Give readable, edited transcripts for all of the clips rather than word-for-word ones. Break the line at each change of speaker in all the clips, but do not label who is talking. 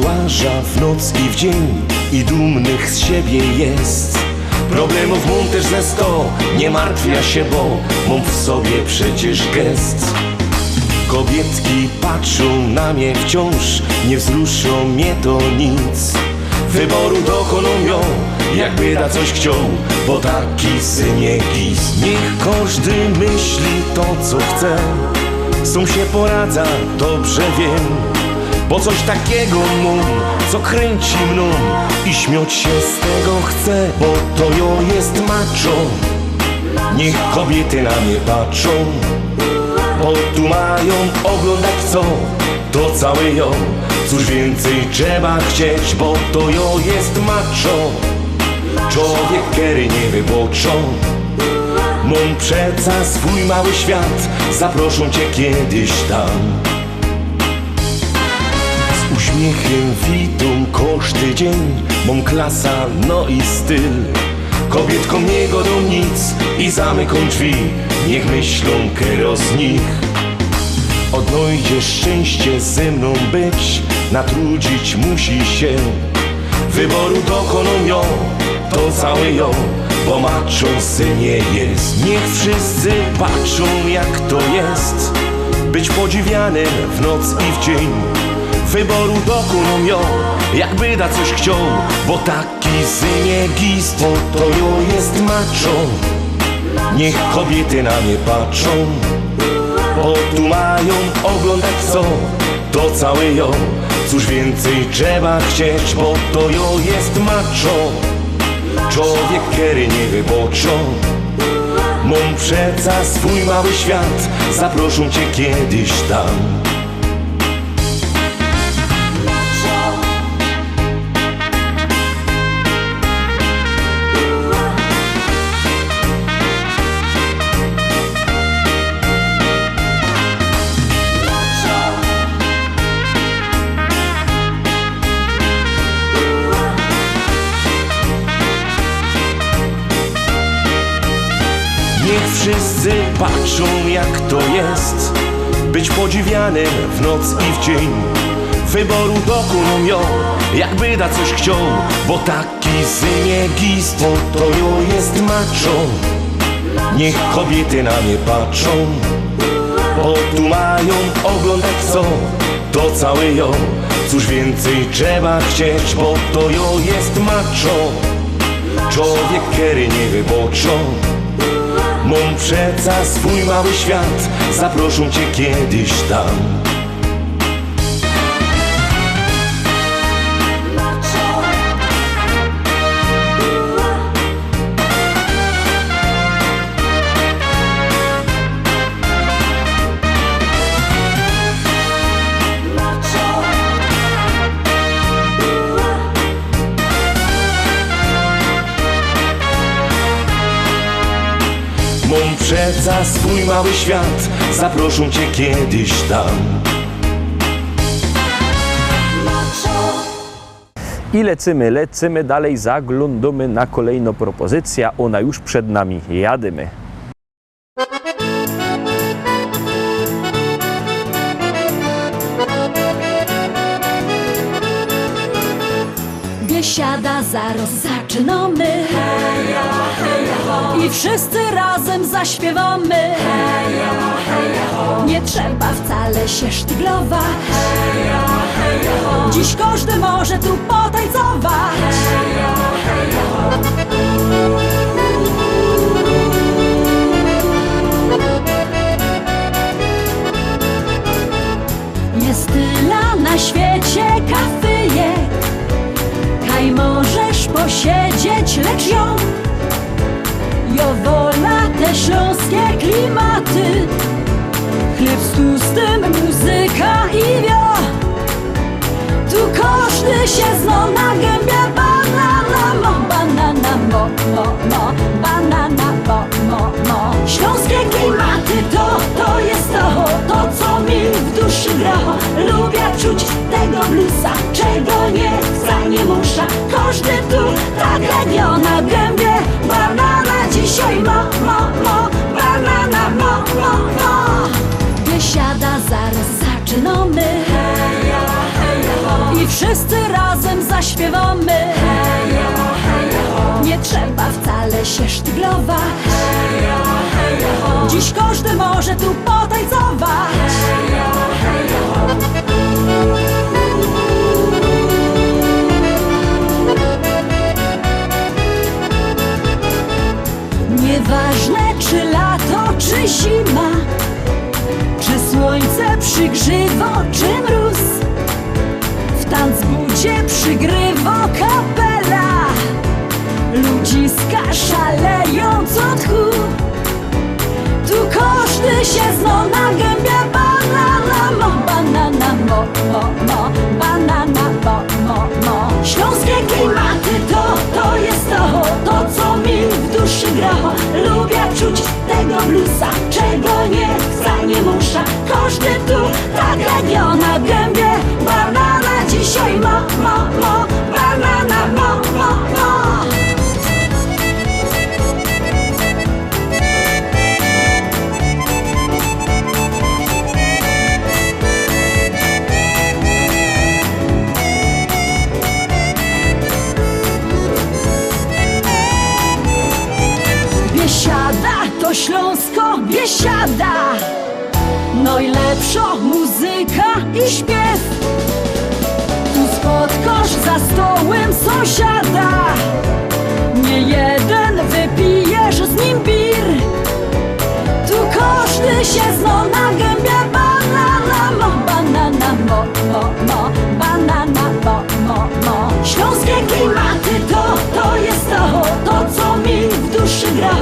uważa w noc i w dzień i dumnych z siebie jest. Problemów mam też ze 100, nie martwia się, bo mam w sobie przecież gest. Kobietki patrzą na mnie wciąż, nie wzruszą mnie to nic. Wyboru dokonują, jakby da coś chciał, bo taki syn jest. Niech każdy myśli to, co chce, z tą się poradza, dobrze wiem. Bo coś takiego mam, co kręci mną i śmiać się z tego chcę. Bo to jo jest macho, niech kobiety na mnie patrzą. Bo tu mają oglądać co, to całe ją. Cóż więcej trzeba chcieć, bo to jo jest macho. Człowiek, który nie wyboczą. Mam przeca swój mały świat, zaproszą cię kiedyś tam. Z uśmiechem witam każdy dzień, mam klasa, no i styl. Kobietkom nie godą nic i zamykam drzwi, niech myślą kero z nich. Odnajdziesz szczęście ze mną być, natrudzić musi się. Wyboru dokoną ją, to całe ją, bo maczą synie jest. Niech wszyscy patrzą jak to jest, być podziwianym w noc i w dzień. Wyboru dokoną ją, jakby da coś chciał, bo taki synie gist. Bo to ją jest macho, niech kobiety na mnie patrzą. Bo tu mają oglądać co, to całe ją. Cóż więcej trzeba chcieć, bo to ją jest macho. Człowiek, który nie wyboczą. Mam przeca swój mały świat, zaproszą cię kiedyś tam. Niech wszyscy patrzą jak to jest, być podziwianym w noc i w dzień. Wyboru dokoną ją, jakby da coś chciał, bo taki synie gist. Bo to ją jest macho, niech kobiety na mnie patrzą. Bo tu mają oglądać co, to całe ją. Cóż więcej trzeba chcieć, bo to ją jest macho. Człowiek, który nie wyboczą. Mam przeca swój mały świat, zaproszą cię kiedyś tam. Mam przeca swój mały świat, zaproszą cię kiedyś tam.
I lecimy dalej, zaglądamy na kolejną propozycję, ona już przed nami, jadymy.
Biesiada, zaraz zaczynamy. Heja, heja, ho. I wszyscy razem zaśpiewamy. Heja, heja, ho. Nie trzeba wcale się sztyglować. Heja, heja, ho. Dziś każdy może tu potańcować. Heja, heja, ho. Jest tyle na świecie kafyjek, kaj możesz posiedzieć, lecz ją wola te śląskie klimaty. Chleb z tłustym, muzyka i wio. Tu każdy się zna na gębie. Banana mo, banana mo, mo, mo. Banana mo, mo, mo. Śląskie klimaty to jest to co mi w duszy gra. Lubię czuć tego bluesa, czego nie wcale nie muszę. Każdy tu tak jak ja na gębie. Banana dzisiaj mo, mo, mo. Banana mo, mo, mo. Biesiada, zaraz zaczynamy. Heja, heja, ho. I wszyscy razem zaśpiewamy. Hejo, hejo, nie trzeba wcale się sztyglować. Hejo, hejo, dziś każdy może tu potańcować. Hejo, hejo. Nieważne czy lato, czy zima, czy słońce przygrzywo, czy mróz, w tanzbudzie przygrywo kapela. Ludziska szaleją co tchu, tu każdy się zno na gębie. Banana mo, banana mo, mo, mo, banana mo, mo, mo. Śląskie klimaty to jest to co mi w duszy gra. Lubię czuć tego bluesa, czego nie chcę, nie muszę. Każdy tu tak radio na gębie. Banana dzisiaj mo, mo, mo, banana mo, mo, mo. Biesiada to Śląsko, biesiada, najlepsza muzyka i śpiew. Tu spotkasz za stołem sąsiada, nie jeden wypijesz z nim bir. Tu każdy się zna na gębie. Banana mo, banana mo, mo, mo, banana mo, mo, mo. Śląskie klimaty to jest to co mi w duszy gra.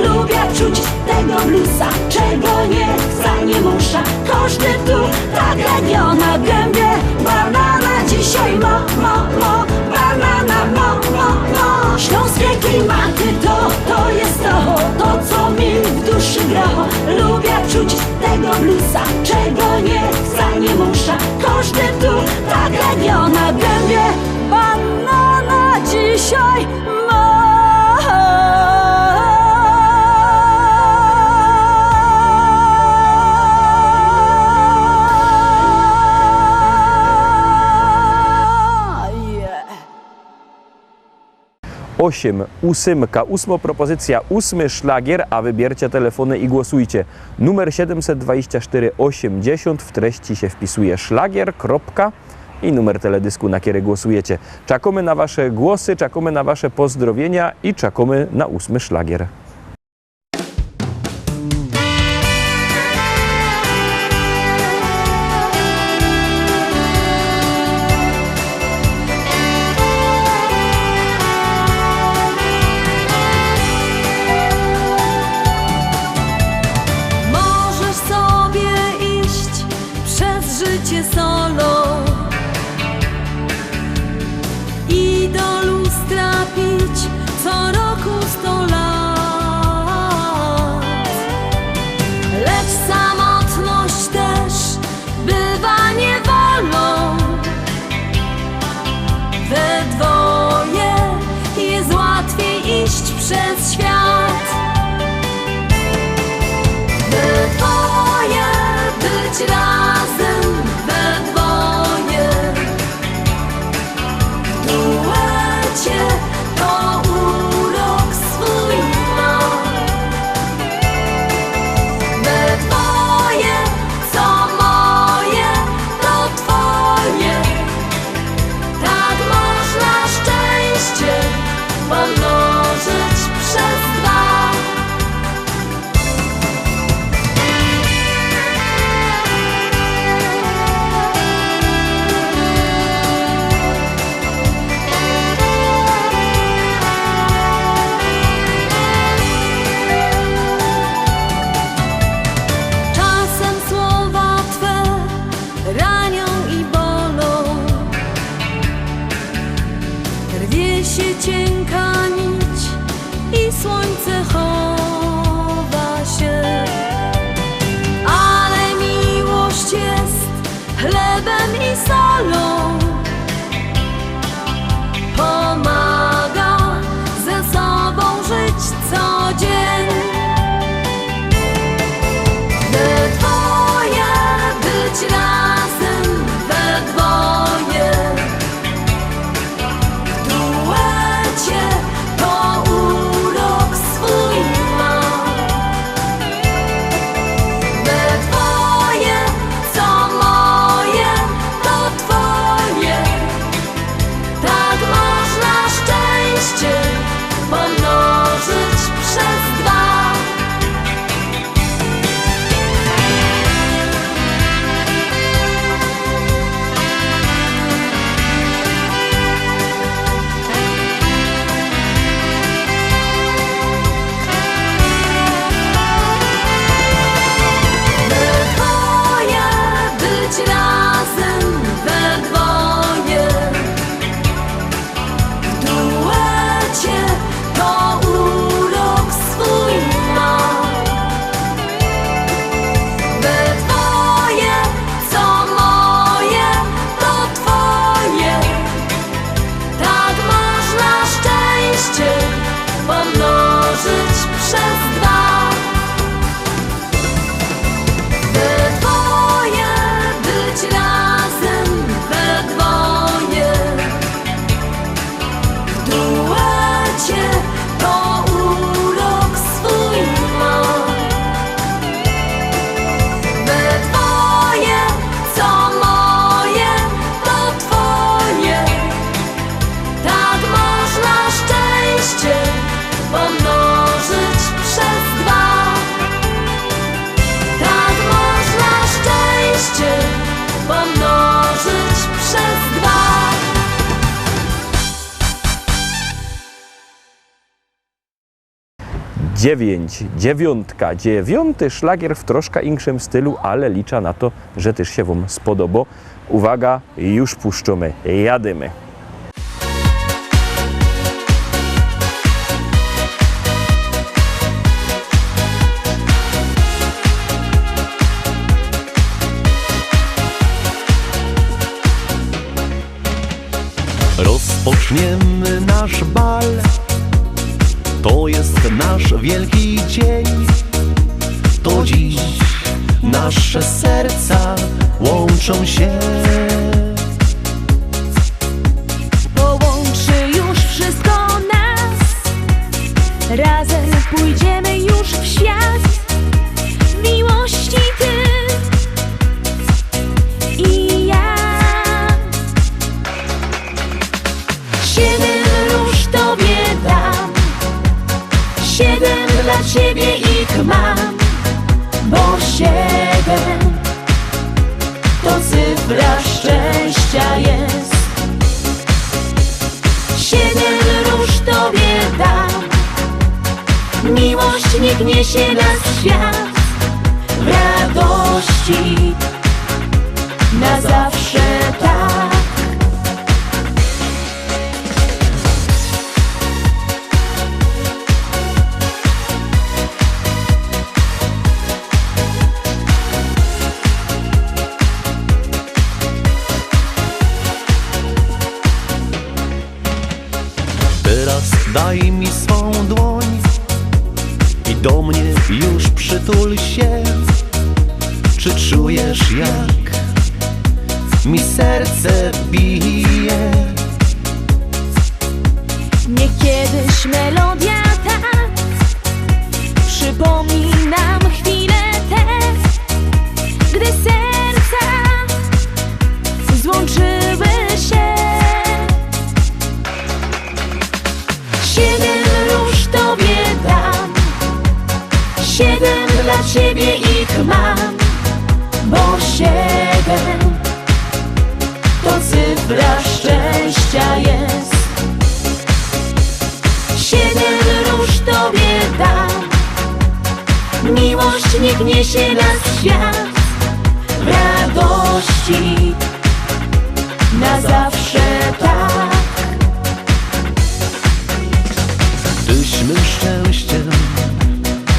Lubię czuć tego bluesa, czego nie chcę, nie muszę. Każdy tu tak radio na gębie. Banana dzisiaj mo, mo, mo, banana mo, mo, mo. Śląskie klimaty to jest to co mi w duszy gra. Lubię czuć tego bluesa, czego nie chcę, nie muszę. Każdy tu tak radio na gębie. Banana dzisiaj mo.
Ósma propozycja, 8 szlagier, a wybiercie telefony i głosujcie. Numer 724 80, w treści się wpisuje szlagier, kropka i numer teledysku, na który głosujecie. Czekamy na wasze głosy, czekamy na wasze pozdrowienia i czekamy na 8 szlagier.
I do lustra pić co roku 100 lat. Lecz samotność też bywa niewolą. We dwoje jest łatwiej iść przez świat. We dwoje być razem, we dwoje w duecie to urok swój ma. We dwoje co moje to twoje. Tak można szczęście pomnożyć przez 2. Czasem słowa twe ranią i bolą. Rwie się cienka nić i słońce chowa się. Ale miłość jest chlebem i solą. Pomaga ze sobą żyć co dzień. We dwoje być razem, we dwoje
9, dziewiątka, dziewiąty szlagier w troszkę inkszym stylu, ale liczę na to, że też się wam spodoba. Uwaga, już puszczamy, jadymy.
Rozpoczniemy nasz bal, to jest nasz wielki dzień. To dziś nasze serca łączą się.
Połączy już wszystko nas. Razem pójdziemy już w świat miłości ty i ja. 7 róż tobie dam, 7 dla ciebie ich mam, bo 7 to cyfra szczęścia jest. 7 róż tobie dam, miłość niech niesie nas w świat, w radości na zawsze tak.
Teraz daj mi swą dłoń i do mnie już przytul się. Czy czujesz, jak mi serce bije?
Niech kiedyś melodia ta przypomni nam chwilę te, gdy serca złączyły się. 7 róż tobie dam, 7 dla ciebie ich mam, bo 7 to cyfra szczęścia jest. 7 róż tobie dam, miłość niech niesie nas w świat, w radości na zawsze tak.
Tyśmy szczęściem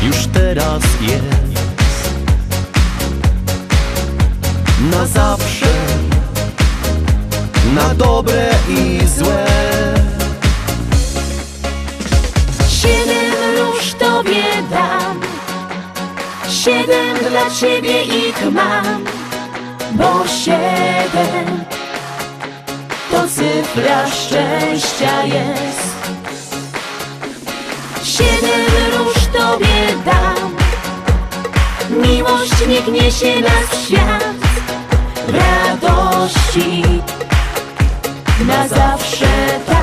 już teraz jest, na zawsze, na dobre i złe.
7 róż tobie dam, 7 dla ciebie ich mam, bo 7 to cyfra szczęścia jest. 7 róż tobie dam, miłość niech niesie nas w świat, w radości na zawsze tak.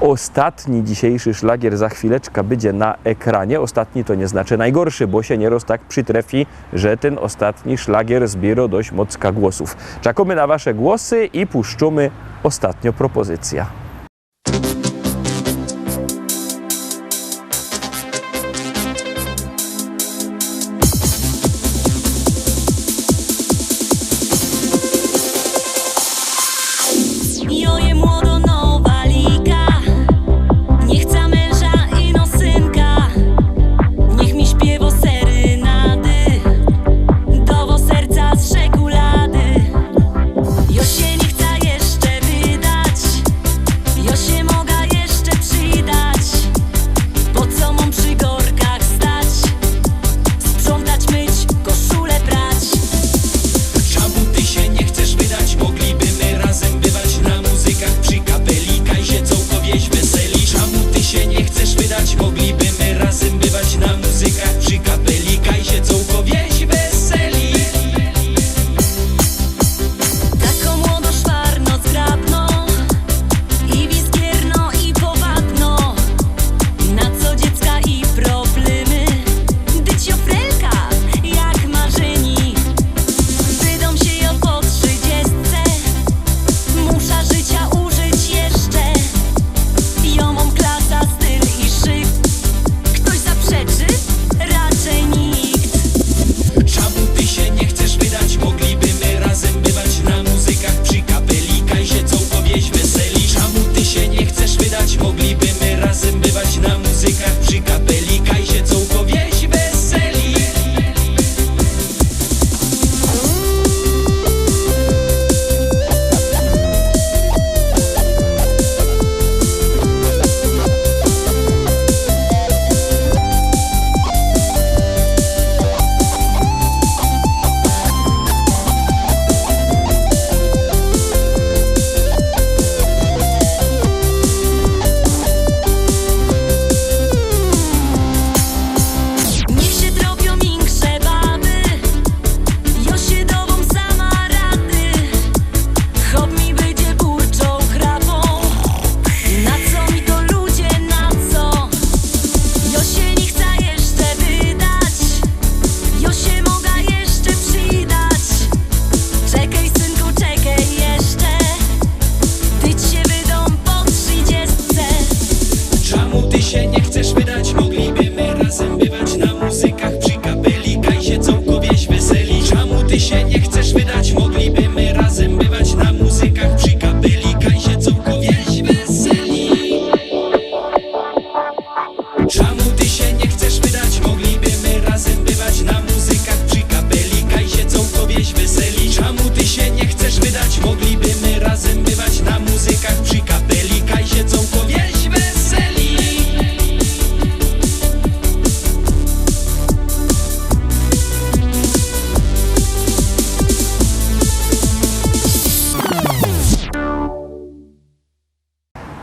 Ostatni dzisiejszy szlagier za chwileczkę będzie na ekranie. Ostatni to nie znaczy najgorszy, bo się nieraz tak przytrefi, że ten ostatni szlagier zbiera dość mocka głosów. Czekamy na wasze głosy i puszczamy ostatnią propozycję.
Joje młodo nowa liga, nie chcę męża i nosynka. Niech mi śpiewo serynady, dowo serca z czekolady. Jo się nie chce jeszcze wydać,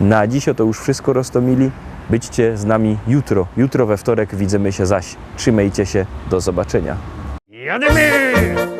Na dziś to już wszystko, Rostomili. Byćcie z nami jutro. Jutro we wtorek widzimy się zaś. Trzymajcie się, do zobaczenia.
Jademy!